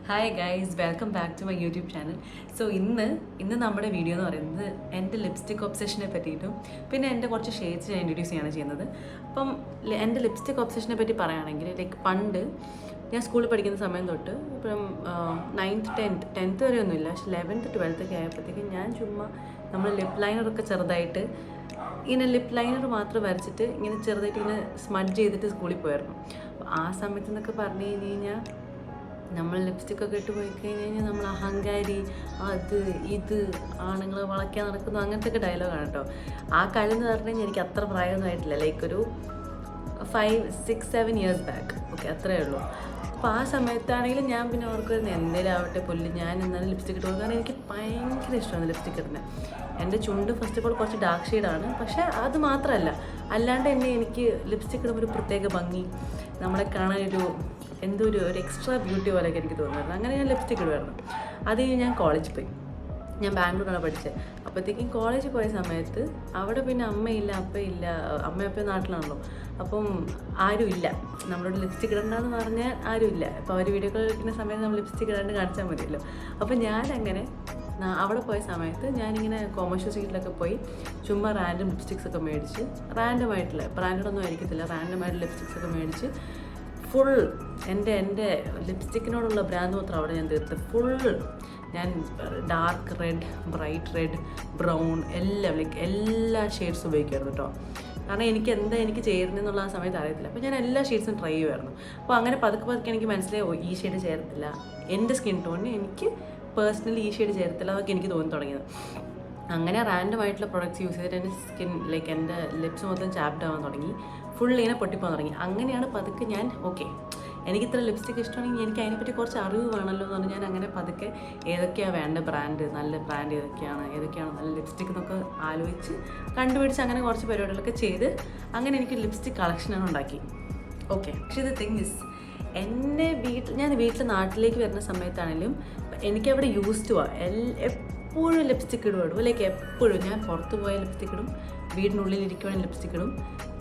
Hi guys, welcome back to my YouTube channel. So ഇന്ന് നമ്മുടെ video എന്ന് പറയുന്നത് എൻ്റെ ലിപ്സ്റ്റിക് ഒബ്സെഷനെ പറ്റിയിട്ടും പിന്നെ എൻ്റെ കുറച്ച് ഷെയ്ഡ്സ് ഞാൻ ഇൻട്രൊഡ്യൂസ് ചെയ്യാണ് ചെയ്യുന്നത്. അപ്പം എൻ്റെ ലിപ്സ്റ്റിക് ഒബ്സെഷനെ പറ്റി പറയുകയാണെങ്കിൽ ലൈക്ക് പണ്ട് ഞാൻ സ്കൂളിൽ പഠിക്കുന്ന സമയം തൊട്ട് ഇപ്പം 9th 10th വരെ ഒന്നുമില്ല, പക്ഷെ 11th 12th ഒക്കെ ആയപ്പോഴത്തേക്കും ഞാൻ ചുമ്മാ നമ്മൾ ലിപ്പ് ലൈനറൊക്കെ ചെറുതായിട്ട് ഇങ്ങനെ ലിപ്പ് ലൈനർ മാത്രം വരച്ചിട്ട് ഇങ്ങനെ ചെറുതായിട്ട് ഇങ്ങനെ സ്മഡ്ജ് ചെയ്തിട്ട് സ്കൂളിൽ പോയിരുന്നു. അപ്പോൾ ആ സമയത്ത് എന്നൊക്കെ പറഞ്ഞു കഴിഞ്ഞാൽ നമ്മൾ ലിപ്സ്റ്റിക്കൊക്കെ ഇട്ട് പോയി കഴിഞ്ഞാൽ നമ്മൾ അഹങ്കാരി, അത് ഇത് ആണുങ്ങൾ വളയ്ക്കാൻ നടക്കുന്നു, അങ്ങനത്തെ ഒക്കെ ഡയലോഗാണ് കേട്ടോ. ആ കാലം എന്ന് പറഞ്ഞു കഴിഞ്ഞാൽ എനിക്ക് അത്ര പ്രായമൊന്നും ആയിട്ടില്ല, ലൈക്ക് ഒരു 5, 6, 7 years ബാക്ക്. ഓക്കെ, അത്രയേ ഉള്ളൂ. അപ്പോൾ ആ സമയത്താണെങ്കിലും ഞാൻ പിന്നെ ഓർക്കുമായിരുന്നു എന്തേലും ആവട്ടെ പുല്ല്, ഞാൻ എന്നാലും ലിപ്സ്റ്റിക് ഇട്ട് പോകും. കാരണം എനിക്ക് ഭയങ്കര ഇഷ്ടമാണ് ലിപ്സ്റ്റിക് ഇടുന്നത്. എൻ്റെ ചുണ്ട് ഫസ്റ്റ് ഓഫ് ഓൾ കുറച്ച് ഡാർക്ക് ഷെയ്ഡാണ്, പക്ഷേ അത് മാത്രമല്ല, അല്ലാണ്ട് തന്നെ എനിക്ക് ലിപ്സ്റ്റിക് ഇടുമ്പോൾ ഒരു പ്രത്യേക ഭംഗി, നമ്മളെ കാണാനൊരു എന്തോ ഒരു എക്സ്ട്രാ ബ്യൂട്ടി പോലെയൊക്കെ എനിക്ക് തോന്നുമായിരുന്നു. അങ്ങനെ ഞാൻ ലിപ്സ്റ്റിക് ഇടുമായിരുന്നു. അത് കഴിഞ്ഞ് ഞാൻ കോളേജിൽ പോയി. ഞാൻ ബാംഗ്ലൂരാണ് പഠിച്ചത്. അപ്പോഴത്തേക്കും കോളേജിൽ പോയ സമയത്ത് അവിടെ പിന്നെ അമ്മയില്ല, അപ്പയില്ല. അപ്പയും നാട്ടിലാണല്ലോ, അപ്പം ആരുമില്ല. നമ്മളോട് ലിപ്സ്റ്റിക് ഇടണ്ടെന്ന് പറഞ്ഞാൽ ആരുമില്ല. അപ്പോൾ അവർ വീഡിയോ കോൾ കളിക്കുന്ന സമയത്ത് നമ്മൾ ലിപ്സ്റ്റിക് ഇടാണ്ട് കാണിച്ചാൽ മതിയല്ലോ. അപ്പോൾ ഞാനങ്ങനെ അവിടെ പോയ സമയത്ത് ഞാനിങ്ങനെ കൊമേഴ്ഷ്യൽ സ്ട്രീറ്റിലൊക്കെ പോയി ചുമ്മാ റാൻഡം ലിപ്സ്റ്റിക്സ് ഒക്കെ മേടിച്ച്, റാൻഡമായിട്ടുള്ള ബ്രാൻഡഡൊന്നും ആയിരിക്കത്തില്ല, റാൻഡമായിട്ട് ലിപ്സ്റ്റിക്സ് ഒക്കെ മേടിച്ച് ഫുൾ എൻ്റെ ലിപ്സ്റ്റിക്കിനോടുള്ള ഭ്രാന്ത് മാത്രം അവിടെ ഞാൻ തീർത്ത്. ഫുൾ ഞാൻ dark red, bright red, brown എല്ലാം ലൈക്ക് എല്ലാ ഷെയ്ഡ്സും ഉപയോഗിക്കുമായിരുന്നു കേട്ടോ. കാരണം എനിക്ക് ചേരുന്നെന്നുള്ള ആ സമയത്ത് അറിയത്തില്ല. അപ്പോൾ ഞാൻ എല്ലാ ഷെയ്ഡ്സും ട്രൈ ചെയ്യുമായിരുന്നു. അപ്പോൾ അങ്ങനെ പതുക്കെ എനിക്ക് മനസ്സിലായി, ഈ ഷെയ്ഡ് ചേരത്തില്ല, എൻ്റെ സ്കിൻ ടോണിന് എനിക്ക് പേഴ്സണലി ഈ ഷെയ്ഡ് ചേരത്തില്ല എന്നൊക്കെ എനിക്ക് തോന്നി തുടങ്ങിയത്. അങ്ങനെ റാൻഡമായിട്ടുള്ള പ്രൊഡക്ട്സ് യൂസ് ചെയ്തിട്ട് എൻ്റെ സ്കിൻ ലൈക്ക് എൻ്റെ ലിപ്സ് മൊത്തം ചാപ്ഡ് ആവാൻ തുടങ്ങി, ഫുൾ ഇങ്ങനെ പൊട്ടിപ്പോകാൻ തുടങ്ങി. അങ്ങനെയാണ് പതുക്കെ ഞാൻ എനിക്ക് ഇത്ര ലിപ്സ്റ്റിക് ഇഷ്ടമാണെങ്കിൽ എനിക്ക് അതിനെപ്പറ്റി കുറച്ച് അറിവ് വേണമല്ലോ എന്ന് പറഞ്ഞ് ഞാൻ അങ്ങനെ പതുക്കെ ഏതൊക്കെയാണ് വേണ്ട ബ്രാൻഡ്, നല്ല ബ്രാൻഡ് ഏതൊക്കെയാണ് നല്ല ലിപ്സ്റ്റിക് എന്നൊക്കെ ആലോചിച്ച് കണ്ടുപിടിച്ച് അങ്ങനെ കുറച്ച് പരിപാടികളൊക്കെ ചെയ്ത് അങ്ങനെ എനിക്ക് ലിപ്സ്റ്റിക് കളക്ഷനാണ് ഉണ്ടാക്കി. ഓക്കെ, പക്ഷേ ഇത് തിങ് ഇസ് ഞാൻ വീട്ടിൽ നാട്ടിലേക്ക് വരുന്ന സമയത്താണെങ്കിലും എനിക്കവിടെ യൂസ്ഡ് എപ്പോഴും ലിപ്സ്റ്റിക് ഇടും. ലൈക്ക് എപ്പോഴും ഞാൻ പുറത്ത് പോയ ലിപ്സ്റ്റിക് ഇടും, വീടിനുള്ളിൽ ഇരിക്കുവാണെങ്കിൽ ലിപ്സ്റ്റിക് ഇടും,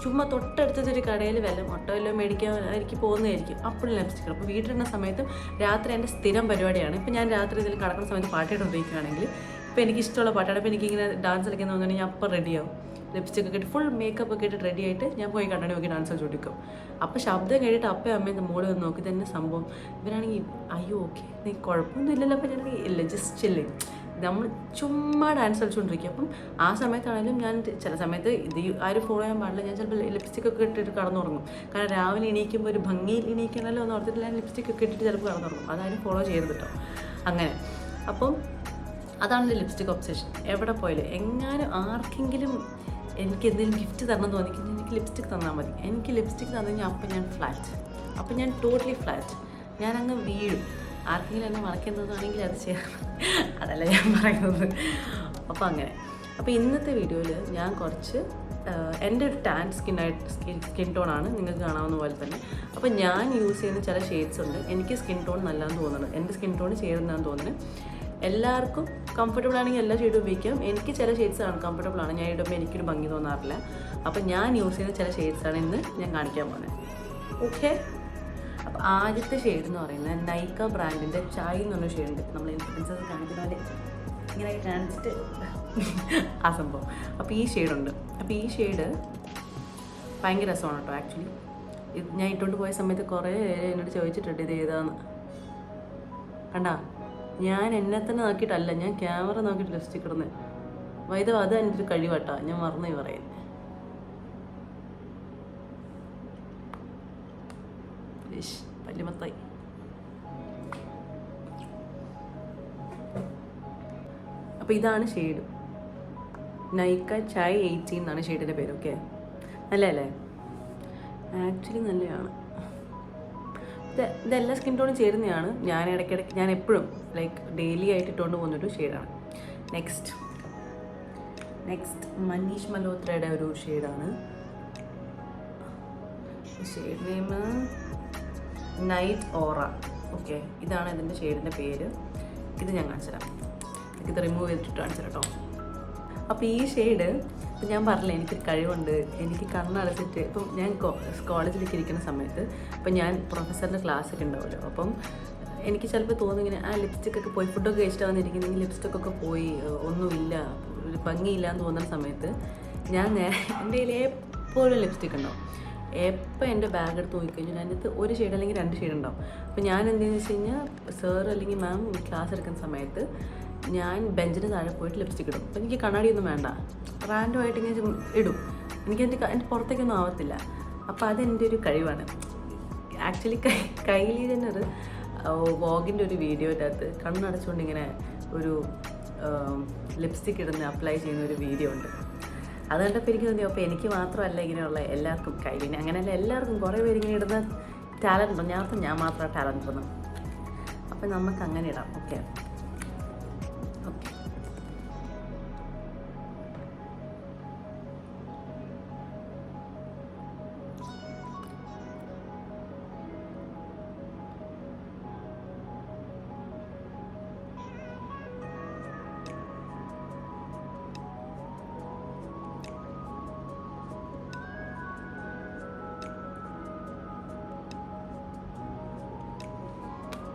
ചുമ്മാ തൊട്ടടുത്തൊരു കടയിൽ വല്ലതും മേടിക്കാൻ എനിക്ക് പോകുന്നതായിരിക്കും, അപ്പോഴും ലിപ്സ്റ്റിക് ഇടും. അപ്പോൾ വീട്ടിലിടുന്ന സമയത്തും രാത്രി എൻ്റെ സ്ഥിരം പരിപാടിയാണ്. ഇപ്പോൾ ഞാൻ രാത്രി ഇതിൽ കിടക്കുന്ന സമയത്ത് പാട്ടായിട്ട് ഉപയോഗിക്കുകയാണെങ്കിൽ ഇപ്പോൾ എനിക്ക് ഇഷ്ടമുള്ള പാട്ടാണ്, അപ്പോൾ എനിക്കിങ്ങനെ ഡാൻസ് കളിക്കുന്ന തോന്നുകയാണെങ്കിൽ ഞാൻ അപ്പം റെഡിയാവും, ലിപ്സ്റ്റിക് ഒക്കെ ഇട്ട് ഫുൾ മേക്കപ്പ് ഒക്കെ ഇട്ട് റെഡി ആയിട്ട് ഞാൻ പോയി കണ്ണാടി നോക്കി ഡാൻസ് കളിച്ചോണ്ടിരിക്കും. അപ്പോൾ ശബ്ദം കേട്ടിട്ട് അപ്പയും അമ്മയും മോള് വന്ന് നോക്കി തന്നെ സംഭവം. ഇവരാണെങ്കിൽ അയ്യോ ഓക്കെ നീ കുഴപ്പമൊന്നും ഇല്ലല്ലോ. അപ്പോൾ ഞാനാണെങ്കിൽ ഇല്ല, ജസ്റ്റ് ഇല്ലേ, നമ്മൾ ചുമ്മാ ഡാൻസ് കളിച്ചുകൊണ്ടിരിക്കും. അപ്പം ആ സമയത്താണെങ്കിലും ഞാൻ ചില സമയത്ത് ഇത് ആരും ഫോളോ ചെയ്യാൻ പാടില്ല, ഞാൻ ചിലപ്പോൾ ലിപ്സ്റ്റിക് ഒക്കെ ഇട്ടിട്ട് കടന്നുറങ്ങും. കാരണം രാവിലെ എണീക്കുമ്പോൾ ഒരു ഭംഗിയിൽ എണീക്കണമല്ലോ എന്ന് ഓർത്തിട്ട് ഞാൻ ലിപ്സ്റ്റിക് ഒക്കെ ഇട്ടിട്ട് ചിലപ്പോൾ കടന്നുറങ്ങും. അതാരും ഫോളോ ചെയ്യരുത് കേട്ടോ. അങ്ങനെ അപ്പം അതാണ് എൻ്റെ ലിപ്സ്റ്റിക് ഒബ്സെഷൻ. എവിടെ പോയാലും എങ്ങാനും ആർക്കെങ്കിലും എനിക്ക് എന്തെങ്കിലും ഗിഫ്റ്റ് തരണം തോന്നിക്കുന്നത് എനിക്ക് ലിപ്സ്റ്റിക് തന്നാൽ മതി. എനിക്ക് ലിപ്സ്റ്റിക് തന്നു കഴിഞ്ഞാൽ അപ്പം ഞാൻ ഫ്ലാറ്റ്, അപ്പം ഞാൻ ടോട്ടലി ഫ്ലാറ്റ്, ഞാനങ്ങ് വീഴും. ആർക്കെങ്കിലും എന്നെ വളയ്ക്കുന്നതാണെങ്കിൽ അത് ചെയ്യാം, അതല്ല ഞാൻ പറയുന്നത്. അപ്പോൾ അങ്ങനെ. അപ്പോൾ ഇന്നത്തെ വീഡിയോയിൽ ഞാൻ കുറച്ച് എൻ്റെ ഒരു ടാൻ സ്കിൻ ടോണാണ്, നിങ്ങൾക്ക് കാണാവുന്ന പോലെ തന്നെ. അപ്പോൾ ഞാൻ യൂസ് ചെയ്യുന്ന ചില ഷെയ്ഡ്സ് ഉണ്ട്, എനിക്ക് സ്കിൻ ടോൺ നല്ലതെന്ന് തോന്നുന്നത്, എൻ്റെ സ്കിൻ ടോൺ ചേരുന്നതെന്ന് തോന്നുന്നത്. എല്ലാവർക്കും കംഫർട്ടബിൾ ആണെങ്കിൽ എല്ലാ ഷെയ്ഡും ഉപയോഗിക്കാം. എനിക്ക് ചില ഷെയ്ഡ്സാണ് കംഫർട്ടബിൾ ആണ്, ഞാൻ ഇടുമ്പോൾ എനിക്കൊരു ഭംഗി തോന്നാറില്ല. അപ്പോൾ ഞാൻ യൂസ് ചെയ്യുന്ന ചില ഷെയ്ഡ്സാണ് ഇന്ന് ഞാൻ കാണിക്കാൻ പോകുന്നത്. ഓക്കെ, അപ്പോൾ ആദ്യത്തെ ഷെയ്ഡ് എന്ന് പറയുന്നത് നൈക്ക ബ്രാൻഡിൻ്റെ ചായ് എന്ന് പറഞ്ഞ ഷെയ്ഡുണ്ട്. നമ്മൾ ഇൻഫ്ലുവൻസേഴ്സ് കാണിക്കുന്ന പോലെ ഇങ്ങനെ കാണിച്ചിട്ട് ആ സംഭവം. അപ്പോൾ ഈ ഷെയ്ഡുണ്ട്. അപ്പോൾ ഈ ഷെയ്ഡ് ഭയങ്കര രസമാണ് കേട്ടോ. ആക്ച്വലി ഇത് ഞാൻ ഇട്ടുകൊണ്ട് പോയ സമയത്ത് കുറേ എന്നോട് ചോദിച്ചിട്ടുണ്ട് ഇത് ഏതാന്ന്. കണ്ടാ, ഞാൻ എന്നെ തന്നെ നോക്കിയിട്ടല്ല, ഞാൻ ക്യാമറ നോക്കിയിട്ട് ലിപ്സ്റ്റിക് ഇടുന്നത്. വൈദ്യം അത് എൻ്റെ ഒരു കഴിവട്ടാ, ഞാൻ മറന്നു പറയാൻ. പല്ലിമത്തായി. അപ്പോൾ ഇതാണ് ഷെയ്ഡ്, നൈക്ക ചായ് 18 എന്നാണ് ഷെയ്ഡിൻ്റെ പേര്. ഓക്കെ, നല്ലതല്ലേ? ആക്ച്വലി നല്ലതാണ്. ഇതെല്ലാ സ്കിൻ ടോണും ചേരുന്നതാണ്. ഞാൻ എപ്പോഴും ലൈക്ക് ഡെയിലി ആയിട്ട് ഇട്ടുകൊണ്ട് പോകുന്നൊരു ഷെയ്ഡാണ്. നെക്സ്റ്റ് മനീഷ് മൽഹോത്രയുടെ ഒരു ഷെയ്ഡാണ്. ഷെയ്ഡ് നെയിം നൈറ്റ് ഓറ. ഓക്കെ, ഇതാണ് ഇതിൻ്റെ ഷെയ്ഡിൻ്റെ പേര്. ഇത് ഞാൻ കാണിച്ചു തരാം, ഇത് റിമൂവ് ചെയ്തിട്ട് കാണിച്ചു തരാം കേട്ടോ. അപ്പോൾ ഈ ഷെയ്ഡ് ഇപ്പം ഞാൻ പറഞ്ഞില്ല, എനിക്കൊരു കഴിവുണ്ട്, എനിക്ക് കണ്ണടച്ചിട്ട് ഇപ്പം ഞാൻ കോളേജിലേക്ക് ഇരിക്കുന്ന സമയത്ത് ഇപ്പം ഞാൻ പ്രൊഫസറിൻ്റെ ക്ലാസ്സൊക്കെ ഉണ്ടാവുമല്ലോ, അപ്പം എനിക്ക് ചിലപ്പോൾ തോന്നും ഇങ്ങനെ ആ ലിപ്സ്റ്റിക്കൊക്കെ പോയി ഫുഡൊക്കെ കഴിച്ചിട്ട് വന്നിരിക്കുന്നെങ്കിൽ ലിപ്സ്റ്റിക്കൊക്കെ പോയി ഒന്നുമില്ല ഒരു ഭംഗിയില്ല എന്ന് തോന്നുന്ന സമയത്ത് ഞാൻ എൻ്റെ കയ്യിൽ എപ്പോഴും ലിപ്സ്റ്റിക് ഉണ്ടാവും. എപ്പോൾ എൻ്റെ ബാഗ് എടുത്ത് നോക്കിക്കഴിഞ്ഞാൽ അതിനകത്ത് ഒരു ഷെയ്ഡ് അല്ലെങ്കിൽ 2 ഷെയ്ഡ് ഉണ്ടാവും. അപ്പോൾ ഞാൻ എന്തെന്ന് വെച്ച് കഴിഞ്ഞാൽ സാർ അല്ലെങ്കിൽ മാം ക്ലാസ് എടുക്കുന്ന സമയത്ത് ഞാൻ ബെഞ്ചിന് താഴെ പോയിട്ട് ലിപ്സ്റ്റിക് ഇടും. അപ്പോൾ എനിക്ക് കണ്ണാടിയൊന്നും വേണ്ട, റാൻഡമായിട്ട് ഇങ്ങനെ ഇടും. എൻ്റെ പുറത്തേക്കൊന്നും ആവത്തില്ല. അപ്പോൾ അതെൻ്റെ ഒരു കഴിവാണ്. ആക്ച്വലി കൈലി തന്നെ ഒരു വോഗിൻ്റെ ഒരു വീഡിയോൻ്റെ അകത്ത് കണ്ണടച്ചുകൊണ്ട് ഇങ്ങനെ ഒരു ലിപ്സ്റ്റിക് ഇടുന്ന അപ്ലൈ ചെയ്യുന്ന ഒരു വീഡിയോ ഉണ്ട്. അത് കണ്ടപ്പോൾ എനിക്ക് തോന്നി അപ്പോൾ എനിക്ക് മാത്രമല്ല ഇങ്ങനെയുള്ള എല്ലാവർക്കും കൈലിന് അങ്ങനെയല്ല എല്ലാവർക്കും കുറേ പേര് ഇങ്ങനെ ഇടുന്ന ടാലൻ്റ് ഉണ്ടോ. ഞാൻ മാത്രം ടാലൻ്റ് ഉണ്ടെന്ന്. അപ്പം നമുക്ക് അങ്ങനെ ഇടാം. ഓക്കെ ഓക്കെ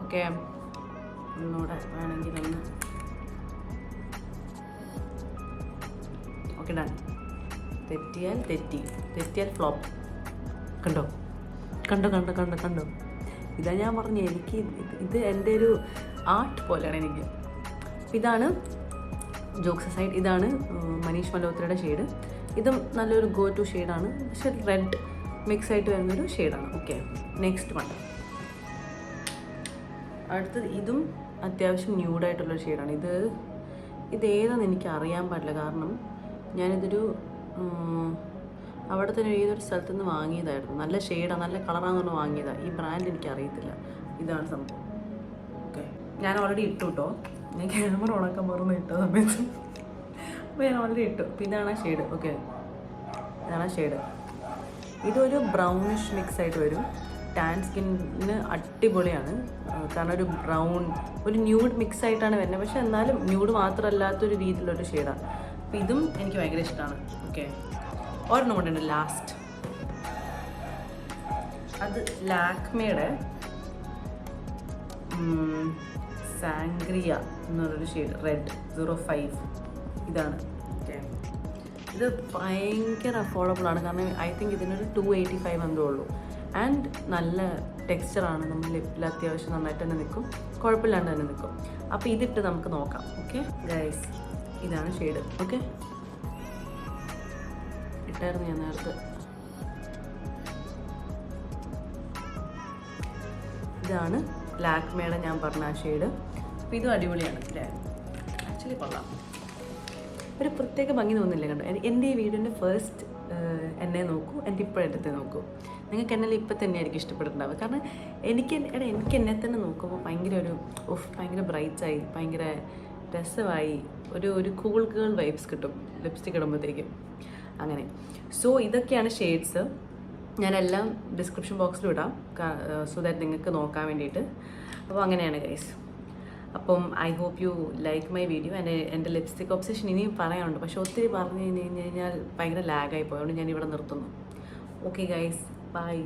ഓക്കെ ഒന്നുകൂടെ വേണമെങ്കിൽ ഒന്ന് ഓക്കെ ഡൺ. തെറ്റിയാൽ ഫ്ലോപ്പ്. കണ്ടോ കണ്ടോ കണ്ടോ കണ്ടോ കണ്ടോ ഇതാ ഞാൻ പറഞ്ഞു, എനിക്ക് ഇത് എൻ്റെ ഒരു ആർട്ട് പോലെയാണ് എനിക്ക്. ഇതാണ് ജോക്സ് സൈഡ്. ഇതാണ് മനീഷ് മൽഹോത്രയുടെ ഷെയ്ഡ്. ഇതും നല്ലൊരു ഗോ ടു ഷെയ്ഡാണ്, പക്ഷെ റെഡ് മിക്സ് ആയിട്ട് വരുന്നൊരു ഷെയ്ഡാണ്. Okay next one. അടുത്തത് ഇതും അത്യാവശ്യം ന്യൂഡായിട്ടുള്ളൊരു ഷെയ്ഡാണ്. ഇതേതാണെന്ന് എനിക്ക് അറിയാൻ പാടില്ല, കാരണം ഞാനിതൊരു അവിടെ തന്നെ ഏതൊരു സ്ഥലത്തു നിന്ന് വാങ്ങിയതായിരുന്നു. നല്ല ഷെയ്ഡാണ്, നല്ല കളറാന്ന് പറഞ്ഞ് വാങ്ങിയതാണ്. ഈ ബ്രാൻഡ് എനിക്ക് അറിയത്തില്ല. ഇതാണ് സംഭവം. ഓക്കെ ഞാൻ ഓൾറെഡി ഇട്ടു കേട്ടോ. ഞാൻ ക്യാമറ ഉണക്കാൻ മറന്നു ഇട്ട സമയത്ത്. അപ്പോൾ ഞാൻ ഓൾറെഡി ഇട്ടു. അപ്പോൾ ഇതാണ് ആ ഷെയ്ഡ്. ഓക്കെ ഇതാണ് ആ ഷെയ്ഡ്. ഇതൊരു ബ്രൗണിഷ് മിക്സ് ആയിട്ട് വരും. ടാൻ സ്കിന്നിന് അടിപൊളിയാണ്, കാരണം ഒരു ബ്രൗൺ ഒരു ന്യൂഡ് മിക്സ് ആയിട്ടാണ് വരുന്നത്. പക്ഷെ എന്നാലും ന്യൂഡ് മാത്രമല്ലാത്തൊരു രീതിയിലൊരു ഷെയ്ഡാണ്. അപ്പോൾ ഇതും എനിക്ക് ഭയങ്കര ഇഷ്ടമാണ്. ഓക്കെ ഒരെണ്ണം കൊണ്ടുണ്ട് ലാസ്റ്റ്. അത് ലാക്മേയുടെ സാങ്ക്രിയ എന്നുള്ളൊരു ഷെയ്ഡ് റെഡ് 05. ഇതാണ്. ഓക്കെ ഇത് ഭയങ്കര അഫോർഡബിളാണ്, കാരണം ഐ തിങ്ക് ഇതിനൊരു 285 എന്തോ ഉള്ളൂ. ആൻഡ് നല്ല ടെക്സ്ചറാണ്. നമ്മൾ ലിപ്പിൽ അത്യാവശ്യം നന്നായിട്ട് തന്നെ നിൽക്കും, കുഴപ്പമില്ലാണ്ട് തന്നെ നിൽക്കും. അപ്പോൾ ഇതിട്ട് നമുക്ക് നോക്കാം. ഓക്കെ ഗൈസ് ഇതാണ് ഷെയ്ഡ്. ഓക്കെ ഇട്ടായിരുന്നു ഞാൻ നേരത്തെ. ഇതാണ് ലാക്മേയുടെ ഞാൻ പറഞ്ഞ ആ ഷെയ്ഡ്. അപ്പോൾ ഇതും അടിപൊളിയാണ് അല്ലേ, ആക്ച്വലി കൊള്ളാം. ഒരു പ്രത്യേക ഭംഗി തോന്നുന്നില്ല കണ്ടോ. എൻ്റെ ഈ വീഡിയോൻ്റെ ഫസ്റ്റ് എന്നെ നോക്കൂ, എൻ്റെ ഇപ്പോഴത്തെ നോക്കൂ. നിങ്ങൾക്ക് എന്നെ ഇപ്പം തന്നെയായിരിക്കും ഇഷ്ടപ്പെടുന്നുണ്ടാവുക, കാരണം എനിക്ക് എന്നെ തന്നെ നോക്കുമ്പോൾ ഭയങ്കര ബ്രൈറ്റായി, ഭയങ്കര രസമായി, ഒരു കൂൾ ഗേൾ വൈബ്സ് കിട്ടും ലിപ്സ്റ്റിക് ഇടുമ്പോഴത്തേക്കും. അങ്ങനെ സോ ഇതൊക്കെയാണ് ഷെയ്ഡ്സ്. ഞാനെല്ലാം ഡിസ്ക്രിപ്ഷൻ ബോക്സിലും ഇടാം, സോ ദാറ്റ് നിങ്ങൾക്ക് നോക്കാൻ വേണ്ടിയിട്ട്. അപ്പോൾ അങ്ങനെയാണ് ഗൈസ്. അപ്പം I hope you like my video. എൻ്റെ ലിപ്സ്റ്റിക് ഒബ്സഷൻ ഇനിയും പറയാനുണ്ട്, പക്ഷെ ഒത്തിരി പറഞ്ഞു കഴിഞ്ഞ് കഴിഞ്ഞാൽ ഭയങ്കര ലാഗായി പോയതുകൊണ്ട് ഞാൻ ഇവിടെ നിർത്തുന്നു. Okay guys, by.